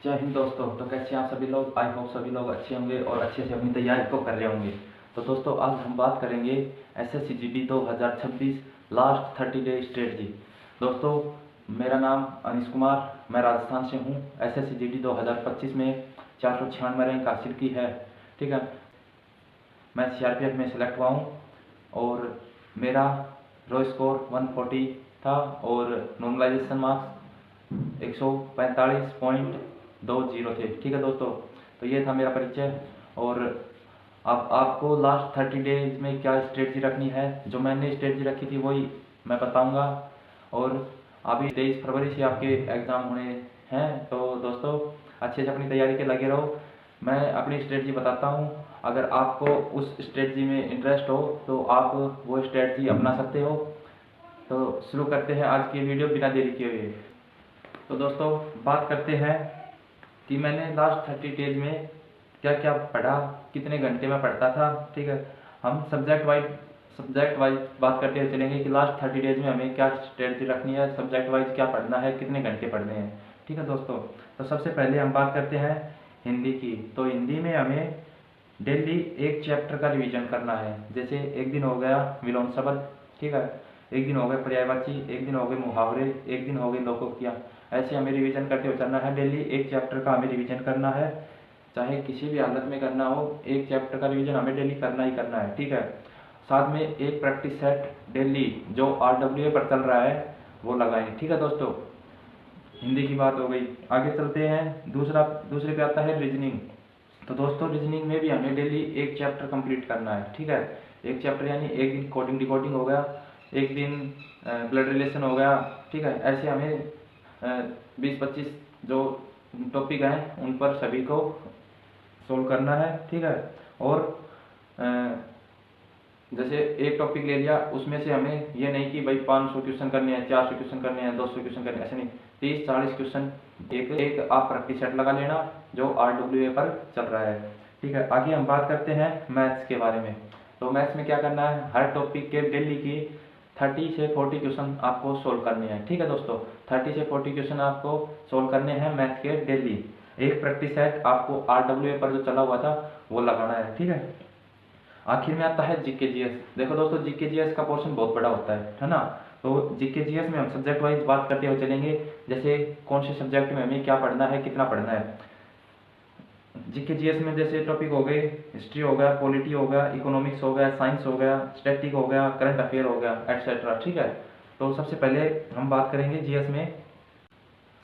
जय हिंद दोस्तों। तो कैसे हैं आप सभी लोग? आई होप सभी लोग अच्छे होंगे और अच्छे से अपनी तैयारी को कर रहे होंगे। तो दोस्तों आज हम बात करेंगे SSC GD 2026 last 30 day strategy. दोस्तों मेरा नाम अनिश कुमार, मैं राजस्थान से हूँ। एसएससी जीडी 2025 में 496 रैंक हासिल की है। ठीक है, मैं सीआरपीएफ में सेलेक्ट हुआ हूँ और मेरा रो स्कोर 140 था और नॉर्मलाइजेशन मार्क्स 145.20 थे। ठीक है दोस्तों, तो ये था मेरा परिचय। और अब आपको लास्ट 30 डेज में क्या स्ट्रेटजी रखनी है, जो मैंने स्ट्रेटजी रखी थी वही मैं बताऊंगा। और अभी 23 फरवरी से आपके एग्ज़ाम होने हैं, तो दोस्तों अच्छे से अपनी तैयारी के लगे रहो। मैं अपनी स्ट्रेटजी बताता हूँ, अगर आपको उस स्ट्रेटजी में इंटरेस्ट हो तो आप वो स्ट्रेटजी अपना सकते हो। तो शुरू करते हैं आज की वीडियो बिना देरी किए हुए। तो दोस्तों बात करते हैं कि मैंने लास्ट 30 डेज में क्या क्या पढ़ा, कितने घंटे में पढ़ता था। ठीक है, हम सब्जेक्ट वाइज बात करते हुए चलेंगे कि लास्ट 30 डेज में हमें क्या स्ट्रेटजी रखनी है, सब्जेक्ट वाइज क्या पढ़ना है, कितने घंटे पढ़ने हैं। ठीक है दोस्तों, तो सबसे पहले हम बात करते हैं हिंदी की। तो हिंदी में हमें डेली एक चैप्टर का रिवीजन करना है। जैसे एक दिन हो गया विलोम शब्द, ठीक है, एक दिन हो गए पर्यायवाची, एक दिन हो गए मुहावरे, एक दिन हो गए लोकोक्तियाँ। ऐसे हमें रिवीजन करते हुए चलना है। डेली एक चैप्टर का हमें रिवीजन करना है, चाहे किसी भी हालत में करना हो, एक चैप्टर का रिवीजन हमें डेली करना ही करना है। ठीक है, साथ में एक प्रैक्टिस सेट डेली जो RWA पर चल रहा है वो लगाएं। ठीक है दोस्तों, हिंदी की बात हो गई। आगे चलते हैं, दूसरे पे आता है रीजनिंग। तो दोस्तों रीजनिंग में भी हमें डेली एक चैप्टर कंप्लीट करना है। ठीक है, एक चैप्टर यानी एक दिन कोडिंग डिकोडिंग हो गया, एक दिन ब्लड रिलेशन हो गया। ठीक है, ऐसे हमें 20-25 जो टॉपिक हैं उन पर सभी को सोल्व करना है। ठीक है, और जैसे एक टॉपिक ले लिया, उसमें से हमें ये नहीं कि भाई 500 क्वेश्चन करने हैं, 400 क्वेश्चन करने हैं, 200 क्वेश्चन करने हैं, ऐसे नहीं। 30-40 क्वेश्चन एक एक आप प्रैक्टिस सेट लगा लेना जो RWA पर चल रहा है। ठीक है, आगे हम बात करते हैं मैथ्स के बारे में। तो मैथ्स में क्या करना है, हर टॉपिक के डेली की 30 से 40 क्वेश्चन आपको सोल्व करने हैं। ठीक है दोस्तों, 30 से 40 क्वेश्चन आपको सोल्व करने हैं मैथ के डेली। एक प्रैक्टिस सेट आपको RWA पर जो चला हुआ था वो लगाना है। ठीक है, आखिर में आता है जीके जीएस। देखो दोस्तों, जीके जीएस का पोर्शन बहुत बड़ा होता है ना। तो जीके जीएस में हम सब्जेक्ट वाइज बात करते हुए चलेंगे, जैसे कौन से सब्जेक्ट में हमें क्या पढ़ना है, कितना पढ़ना है। जीके जीएस में जैसे टॉपिक हो गए, हिस्ट्री हो गया, पॉलिटी हो गया, इकोनॉमिक्स हो गया, साइंस हो गया, स्टैटिक हो गया, करंट अफेयर हो गया, एटसेट्रा। ठीक है, तो सबसे पहले हम बात करेंगे जीएस में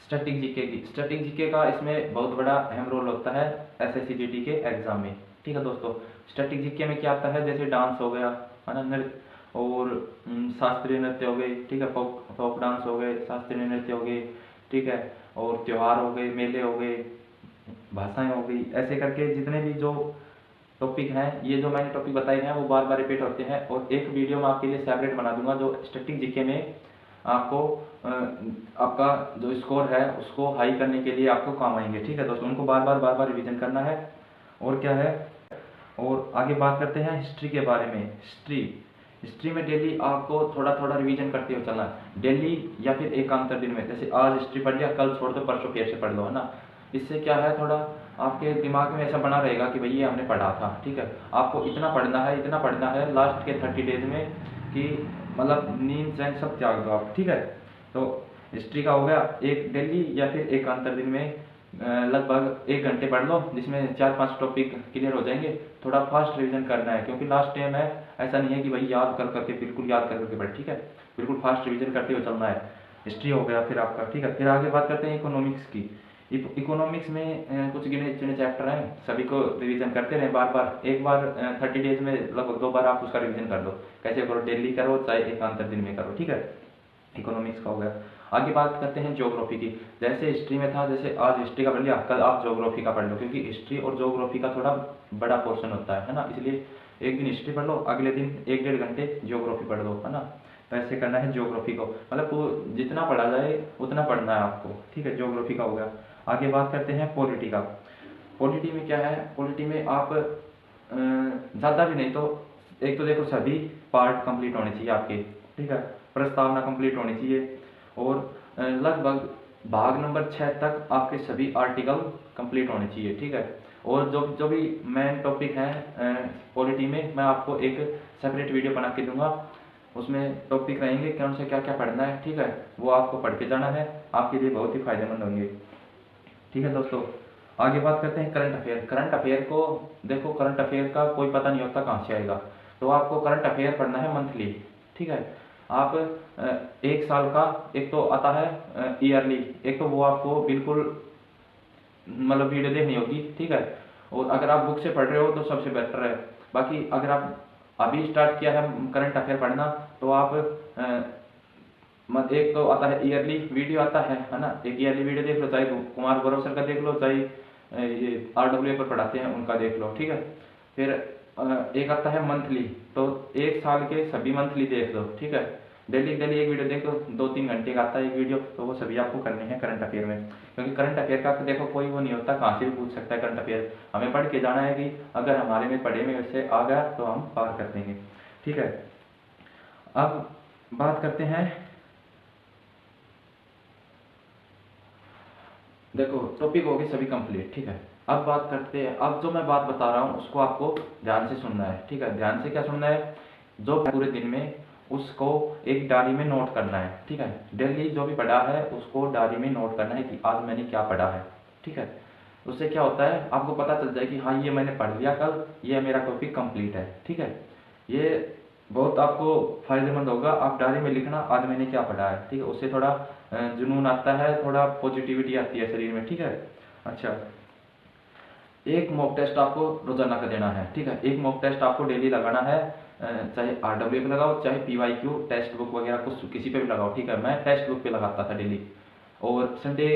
स्टैटिक जीके की। स्टैटिक जीके का इसमें बहुत बड़ा अहम रोल होता है एसएससी जीडी के एग्जाम में। ठीक है दोस्तों, स्टैटिक जीके में क्या आता है, जैसे डांस हो गया, है ना, नृत्य और शास्त्रीय नृत्य हो गए। ठीक है, फोक डांस हो गए, शास्त्रीय नृत्य हो गए। ठीक है, और त्योहार हो गए, मेले हो गए, भाषाएं हो गई, ऐसे करके जितने भी जो टॉपिक हैं, ये जो मैंने टॉपिक बताए हैं वो बार बार रिपीट होते हैं। और एक वीडियो मैं आपके लिए सेपरेट बना दूंगा जो स्टैटिक जीके में आपको आपका जो स्कोर है उसको हाई करने के लिए आपको काम आएंगे। ठीक है दोस्तों, उनको बार बार रिवीजन करना है। और क्या है, और आगे बात करते हैं हिस्ट्री के बारे में। हिस्ट्री में डेली आपको थोड़ा थोड़ा रिवीजन करते हुए चलना है, डेली या फिर एकांतर दिन में। जैसे आज हिस्ट्री पढ़ लिया, कल छोड़ दो, परसों फिर से पढ़ लो, है ना। इससे क्या है, थोड़ा आपके दिमाग में ऐसा बना रहेगा कि भाई ये हमने पढ़ा था। ठीक है, आपको इतना पढ़ना है लास्ट के 30 डेज में कि मतलब नींद चैन सब त्याग दो आप। ठीक है, तो हिस्ट्री का हो गया, एक डेली या फिर एकांतर दिन में लगभग 1 घंटे पढ़ लो, जिसमें 4-5 टॉपिक क्लियर हो जाएंगे। थोड़ा फास्ट रिवीजन करना है क्योंकि लास्ट टाइम है, ऐसा नहीं है कि भाई याद कर करके बिल्कुल याद कर करके पढ़। ठीक है, बिल्कुल फास्ट रिवीजन करते हुए चलना है। हिस्ट्री हो गया फिर आपका। ठीक है, फिर आगे बात करते हैं इकोनॉमिक्स की। इकोनॉमिक्स में कुछ गिने चुने चैप्टर हैं, सभी को रिवीजन करते रहें बार बार। एक बार 30 डेज में लगभग 2 बार आप उसका रिवीजन कर दो। कैसे करो, डेली करो चाहे एकांतर दिन में करो। ठीक है, इकोनॉमिक्स का हो गया। आगे बात करते हैं ज्योग्राफी की। जैसे हिस्ट्री में था, जैसे आज हिस्ट्री का पढ़ लिया, कल आप ज्योग्राफी का पढ़ लो, क्योंकि हिस्ट्री और ज्योग्राफी का थोड़ा बड़ा पोर्शन होता है ना। इसलिए एक दिन हिस्ट्री पढ़ लो, अगले दिन 1-1.5 घंटे ज्योग्राफी पढ़ लो, है ना। तो ऐसे करना है ज्योग्राफी को, मतलब वो जितना पढ़ा जाए उतना पढ़ना है आपको। ठीक है, ज्योग्राफी का हो गया। आगे बात करते हैं पॉलिटी का। पॉलिटी में क्या है, पॉलिटी में आप ज़्यादा भी नहीं तो एक तो देखो सभी पार्ट कंप्लीट होने चाहिए आपके। ठीक है, प्रस्तावना कंप्लीट होनी चाहिए और लगभग भाग नंबर 6 तक आपके सभी आर्टिकल कंप्लीट होने चाहिए, ठीक है। और जो जो भी मेन टॉपिक हैं पॉलिटी में, मैं आपको एक सेपरेट वीडियो बना के दूंगा। उसमें टॉपिक रहेंगे कौन से क्या क्या पढ़ना है, ठीक है। वो आपको पढ़ के जाना है, आपके लिए बहुत ही फायदेमंद होंगे, ठीक है दोस्तों। आगे बात करते हैं करंट अफेयर। करंट अफेयर को देखो, करंट अफेयर का कोई पता नहीं होता कहाँ से आएगा, तो आपको करंट अफेयर पढ़ना है मंथली, ठीक है। आप एक साल का एक तो आता है ईयरली, एक तो वो आपको बिल्कुल मतलब वीडियो देखनी होगी, ठीक है। और अगर आप बुक से पढ़ रहे हो तो सबसे बेटर है। बाकी अगर आप अभी स्टार्ट किया है करंट अफेयर पढ़ना, तो आप एक तो आता है ईयरली वीडियो आता है ना। एक ईयरली वीडियो देख लो, चाहे कुमार गौरव सर का देख लो, चाहे ये RWA पर पढ़ाते हैं उनका देख लो, ठीक है। फिर एक आता है मंथली, तो एक साल के सभी मंथली देख लो, ठीक है। डेली डेली एक वीडियो देखो, 2-3 घंटे का आता है एक वीडियो, तो वो सभी आपको करने हैं करंट अफेयर में। क्योंकि करंट अफेयर का तो देखो कोई वो नहीं होता, कहाँ से भी पूछ सकता है करंट अफेयर। हमें पढ़ के जाना है कि अगर हमारे में पढ़े में वैसे आ गया तो हम पार कर देंगे, ठीक है। अब बात करते हैं, देखो टॉपिक हो गए सभी कंप्लीट, ठीक है। अब बात करते हैं, अब जो मैं बात बता रहा हूँ उसको आपको ध्यान से सुनना है, ठीक है। ध्यान से क्या सुनना है, जो पूरे दिन में उसको एक डायरी में नोट करना है, ठीक है। डेली जो भी पढ़ा है उसको डायरी में नोट करना है कि आज मैंने क्या पढ़ा है, ठीक है। उससे क्या होता है, आपको पता चल जाए कि हाँ ये मैंने पढ़ लिया कल, ये मेरा टॉपिक कंप्लीट है, ठीक है। ये बहुत आपको फायदेमंद होगा। आप डायरी में लिखना आज मैंने क्या पढ़ा है, ठीक है। उससे थोड़ा जुनून आता है, थोड़ा पॉजिटिविटी आती है शरीर में, ठीक है। अच्छा, एक मॉक टेस्ट आपको रोजाना का देना है, ठीक है। एक मॉक टेस्ट आपको डेली लगाना है, चाहे RWA पे लगाओ, चाहे PYQ टेक्स्ट बुक वगैरह कुछ किसी पे भी लगाओ, ठीक है। मैं टेक्स्ट बुक पे लगाता था डेली, और संडे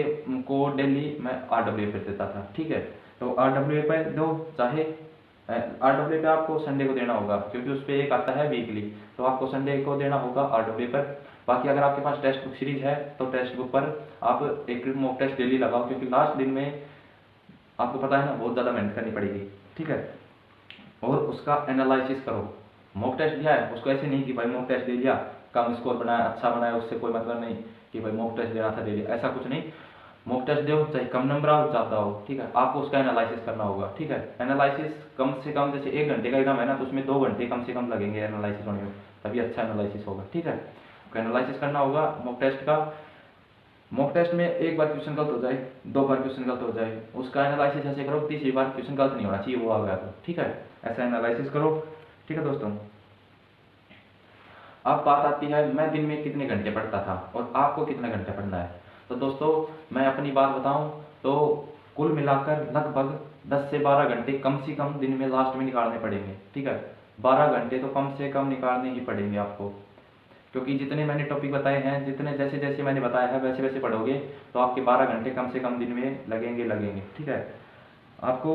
को डेली मैं RWA पे देता था, ठीक है। तो RWA पे दो, चाहे RWA पे आपको संडे को देना होगा, क्योंकि उस पर एक आता है वीकली, तो आपको संडे को देना होगा RWA पर। बाकी अगर आपके पास टेक्स्ट बुक सीरीज है तो टेक्स्ट बुक पर आप एक मॉक टेस्ट डेली लगाओ, क्योंकि लास्ट दिन में आपको पता है ना बहुत ज़्यादा मेहनत करनी पड़ेगी, ठीक है। और उसका एनालिसिस करो। मॉक टेस्ट दिया है उसको ऐसे नहीं कि भाई मॉक टेस्ट दे दिया, कम स्कोर बनाया, अच्छा बनाया, उससे कोई मतलब नहीं कि भाई मॉक टेस्ट देना था दे दिया, ऐसा कुछ नहीं। मॉक टेस्ट दो, चाहे कम नंबर आओ ज़्यादा हो, ठीक है। आपको उसका एनालिसिस करना होगा, ठीक है। एनालिसिस कम से कम, जैसे 1 घंटे का एग्जाम है ना, तो उसमें 2 घंटे कम से कम लगेंगे एनालिसिस होने में, तभी अच्छा एनालिसिस होगा, ठीक है। एनालिसिस करना होगा मॉक टेस्ट का। मॉक टेस्ट में एक बार क्वेश्चन गलत हो जाए, 2 बार क्वेश्चन गलत हो जाए, उसका एनालिसिस ऐसे करो, तीसरी बार क्वेश्चन गलत नहीं होना चाहिए, वो आ गया तो, ठीक है। ऐसा एनालिसिस करो, ठीक है दोस्तों। अब बात आती है मैं दिन में कितने घंटे पढ़ता था और आपको कितने घंटे पढ़ना है। तो दोस्तों मैं अपनी बात बताऊं तो कुल मिलाकर लगभग 10 से 12 घंटे कम से कम दिन में लास्ट में निकालने पड़ेंगे, ठीक है। 12 घंटे तो कम से कम निकालने ही पड़ेंगे आपको, क्योंकि जितने मैंने टॉपिक बताए हैं, जितने जैसे जैसे मैंने बताया है वैसे वैसे पढ़ोगे तो आपके 12 घंटे कम से कम दिन में लगेंगे, ठीक है। आपको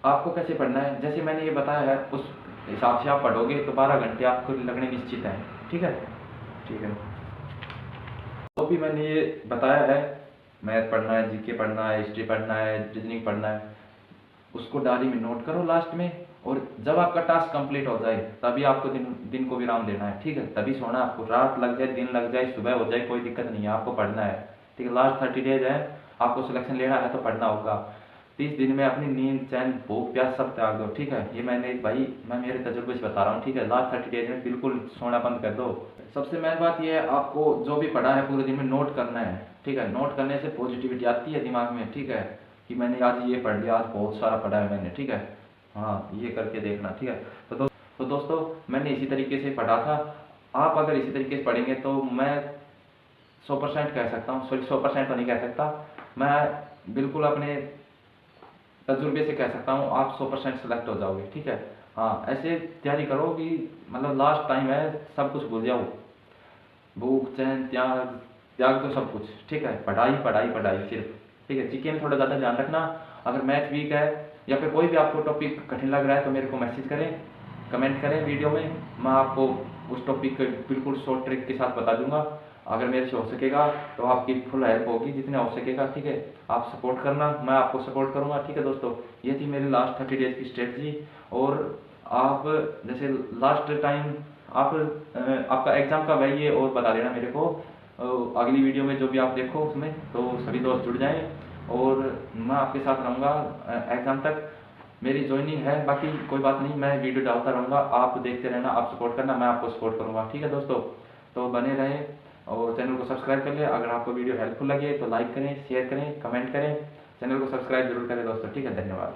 आपको कैसे पढ़ना है, जैसे मैंने ये बताया है उस हिसाब से आप पढ़ोगे तो 12 घंटे आपको लगने निश्चित हैं, ठीक है। ठीक है, तो भी मैंने ये बताया है, मैथ पढ़ना है, जीके पढ़ना है, हिस्ट्री पढ़ना है, रीजनिंग पढ़ना है, उसको डायरी में नोट करो लास्ट में। और जब आपका टास्क कंप्लीट हो जाए तभी आपको दिन दिन को विराम देना है, ठीक है। तभी सोना, आपको रात लग जाए, दिन लग जाए, सुबह हो जाए, कोई दिक्कत नहीं है, आपको पढ़ना है, ठीक है। लास्ट 30 डेज है, आपको सिलेक्शन लेना है तो पढ़ना होगा। 30 दिन में अपनी नींद, चैन, भूख प्यास सब त्याग दो, ठीक है। ये मैं मेरे तजुर्बे से बता रहा हूँ, ठीक है। लास्ट 30 डेज में बिल्कुल सोना बंद कर दो। सबसे मेन बात ये है, आपको जो भी पढ़ा है पूरे दिन में नोट करना है, ठीक है। नोट करने से पॉजिटिविटी आती है दिमाग में, ठीक है, कि मैंने आज ये पढ़ लिया, आज बहुत सारा पढ़ा है मैंने, ठीक है। हाँ, ये करके देखना, ठीक है। तो दोस्तों मैंने इसी तरीके से पढ़ा था। आप अगर इसी तरीके से पढ़ेंगे तो मैं 100% कह सकता हूँ, सॉरी 100% तो नहीं कह सकता, मैं बिल्कुल अपने तजुर्बे से कह सकता हूँ आप 100% सेलेक्ट हो जाओगे, ठीक है। हाँ, ऐसे तैयारी करो कि मतलब लास्ट टाइम है, सब कुछ भूल जाओ, भूख चैन त्याग त्याग तो सब कुछ, ठीक है। पढ़ाई पढ़ाई पढ़ाई सिर्फ, ठीक है। जीके में थोड़ा ज़्यादा ध्यान रखना। अगर मैथ वीक है या फिर कोई भी आपको टॉपिक कठिन लग रहा है तो मेरे को मैसेज करें, कमेंट करें वीडियो में, मैं आपको उस टॉपिक को बिल्कुल शॉर्ट ट्रिक के साथ बता दूंगा। अगर मेरे से हो सकेगा तो आपकी फुल हेल्प होगी, जितना हो सकेगा, ठीक है। आप सपोर्ट करना, मैं आपको सपोर्ट करूंगा, ठीक है दोस्तों। ये थी मेरी लास्ट 30 डेज की स्ट्रेटजी। और आप जैसे लास्ट टाइम आप आपका एग्जाम का वही है और बता देना मेरे को, अगली वीडियो में जो भी आप देखो उसमें, तो सभी दोस्त जुड़ जाएं और मैं आपके साथ रहूँगा एग्ज़ाम तक। मेरी ज्वाइनिंग है, बाकी कोई बात नहीं, मैं वीडियो डालता रहूँगा, आप देखते रहना, आप सपोर्ट करना, मैं आपको सपोर्ट करूँगा। ठीक है दोस्तों, तो बने रहें और चैनल को सब्सक्राइब कर लें। अगर आपको वीडियो हेल्पफुल लगे तो लाइक करें, शेयर करें, कमेंट करें, चैनल को सब्सक्राइब जरूर करें दोस्तों। ठीक है, धन्यवाद।